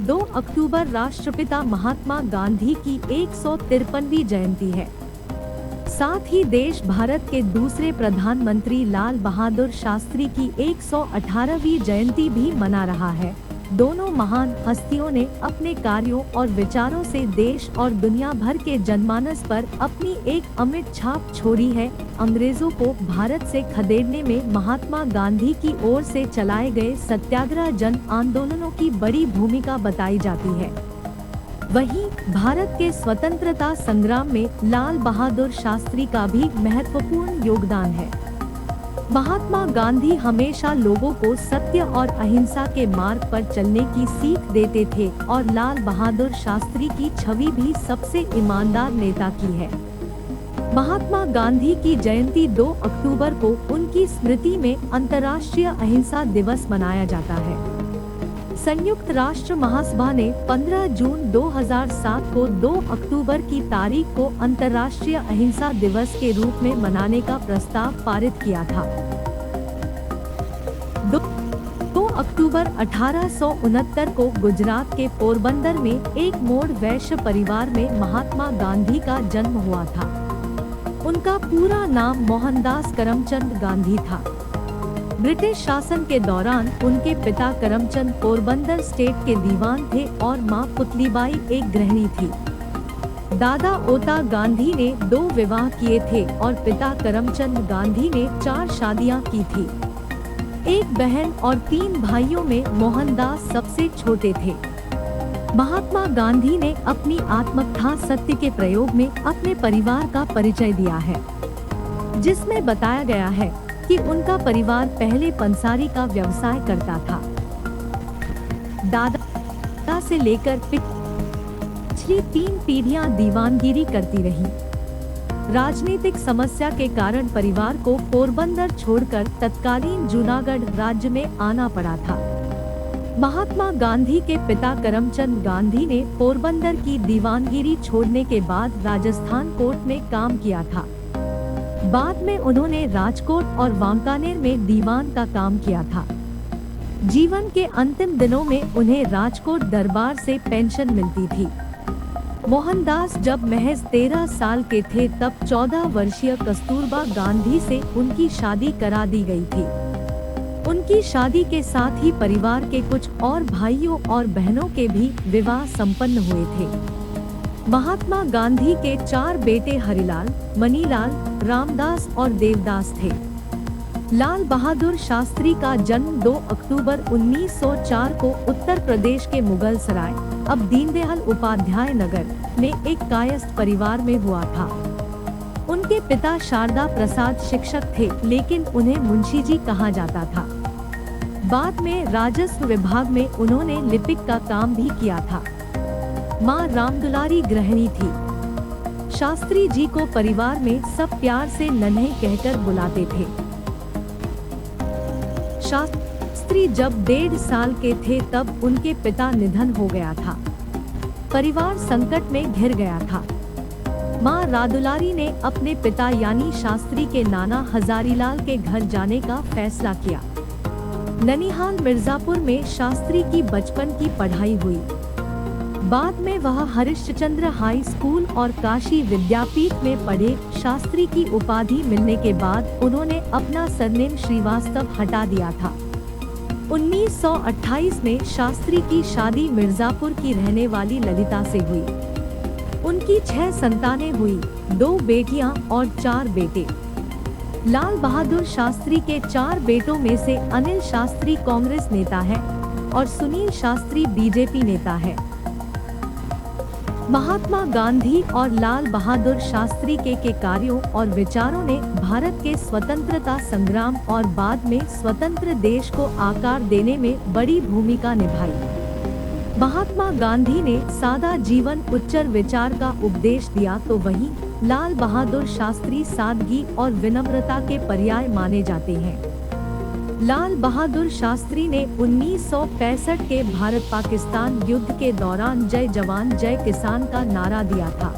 2 अक्टूबर राष्ट्रपिता महात्मा गांधी की 153वीं जयंती है। साथ ही देश भारत के दूसरे प्रधानमंत्री लाल बहादुर शास्त्री की 118वीं जयंती भी मना रहा है। दोनों महान हस्तियों ने अपने कार्यों और विचारों से देश और दुनिया भर के जनमानस पर अपनी एक अमिट छाप छोड़ी है। अंग्रेजों को भारत से खदेड़ने में महात्मा गांधी की ओर से चलाए गए सत्याग्रह जन आंदोलनों की बड़ी भूमिका बताई जाती है। वहीं भारत के स्वतंत्रता संग्राम में लाल बहादुर शास्त्री का भी महत्वपूर्ण योगदान है। महात्मा गांधी हमेशा लोगों को सत्य और अहिंसा के मार्ग पर चलने की सीख देते थे और लाल बहादुर शास्त्री की छवि भी सबसे ईमानदार नेता की है। महात्मा गांधी की जयंती 2 अक्टूबर को उनकी स्मृति में अंतर्राष्ट्रीय अहिंसा दिवस मनाया जाता है। संयुक्त राष्ट्र महासभा ने 15 जून 2007 को 2 अक्टूबर की तारीख को अंतर्राष्ट्रीय अहिंसा दिवस के रूप में मनाने का प्रस्ताव पारित किया था। 2 अक्टूबर 1869 को गुजरात के पोरबंदर में एक मोड़ वैश्य परिवार में महात्मा गांधी का जन्म हुआ था। उनका पूरा नाम मोहनदास करमचंद गांधी था। ब्रिटिश शासन के दौरान उनके पिता करमचंद पोरबंदर स्टेट के दीवान थे और मां पुतलीबाई एक गृहिणी थी। दादा ओता गांधी ने 2 विवाह किए थे और पिता करमचंद गांधी ने 4 शादियां की थी। एक बहन और 3 भाइयों में मोहनदास सबसे छोटे थे। महात्मा गांधी ने अपनी आत्मकथा सत्य के प्रयोग में अपने परिवार का परिचय दिया है, जिसमें बताया गया है कि उनका परिवार पहले पंसारी का व्यवसाय करता था। दादा से लेकर पिछली 3 पीढ़ियां दीवानगिरी करती रही। राजनीतिक समस्या के कारण परिवार को पोरबंदर छोड़कर तत्कालीन जूनागढ़ राज्य में आना पड़ा था। महात्मा गांधी के पिता करमचंद गांधी ने पोरबंदर की दीवानगिरी छोड़ने के बाद राजस्थान कोर्ट में काम किया था। बाद में उन्होंने राजकोट और वांकानेर में दीवान का काम किया था। जीवन के अंतिम दिनों में उन्हें राजकोट दरबार से पेंशन मिलती थी। मोहनदास जब महज 13 साल के थे तब 14 वर्षीय कस्तूरबा गांधी से उनकी शादी करा दी गई थी। उनकी शादी के साथ ही परिवार के कुछ और भाइयों और बहनों के भी विवाह संपन्न हुए थे। महात्मा गांधी के 4 बेटे हरिलाल, मनीलाल, रामदास और देवदास थे। लाल बहादुर शास्त्री का जन्म 2 अक्टूबर 1904 को उत्तर प्रदेश के मुगल सराय, अब दीनदयाल उपाध्याय नगर में एक कायस्थ परिवार में हुआ था। उनके पिता शारदा प्रसाद शिक्षक थे, लेकिन उन्हें मुंशी जी कहा जाता था। बाद में राजस्व विभाग में उन्होंने लिपिक का काम भी किया था। मां रामदुलारी गृहिणी थी। शास्त्री जी को परिवार में सब प्यार से नन्हे कहकर बुलाते थे। शास्त्री जब 1.5 साल के थे तब उनके पिता निधन हो गया था। परिवार संकट में घिर गया था। मां रादुलारी ने अपने पिता यानी शास्त्री के नाना हजारीलाल के घर जाने का फैसला किया। ननिहाल मिर्जापुर में शास्त्री की बचपन की पढ़ाई हुई। बाद में वह हरिश्चंद्र हाई स्कूल और काशी विद्यापीठ में पढ़े। शास्त्री की उपाधि मिलने के बाद उन्होंने अपना सरनेम श्रीवास्तव हटा दिया था। 1928 में शास्त्री की शादी मिर्जापुर की रहने वाली ललिता से हुई। उनकी 6 संतानें हुई, 2 बेटियां और 4 बेटे। लाल बहादुर शास्त्री के 4 बेटों में से अनिल शास्त्री कांग्रेस नेता है और सुनील शास्त्री बीजेपी नेता है। महात्मा गांधी और लाल बहादुर शास्त्री के कार्यों और विचारों ने भारत के स्वतंत्रता संग्राम और बाद में स्वतंत्र देश को आकार देने में बड़ी भूमिका निभाई। महात्मा गांधी ने सादा जीवन उच्चर विचार का उपदेश दिया, तो वहीं लाल बहादुर शास्त्री सादगी और विनम्रता के पर्याय माने जाते हैं। लाल बहादुर शास्त्री ने 1965 के भारत पाकिस्तान युद्ध के दौरान जय जवान जय किसान का नारा दिया था।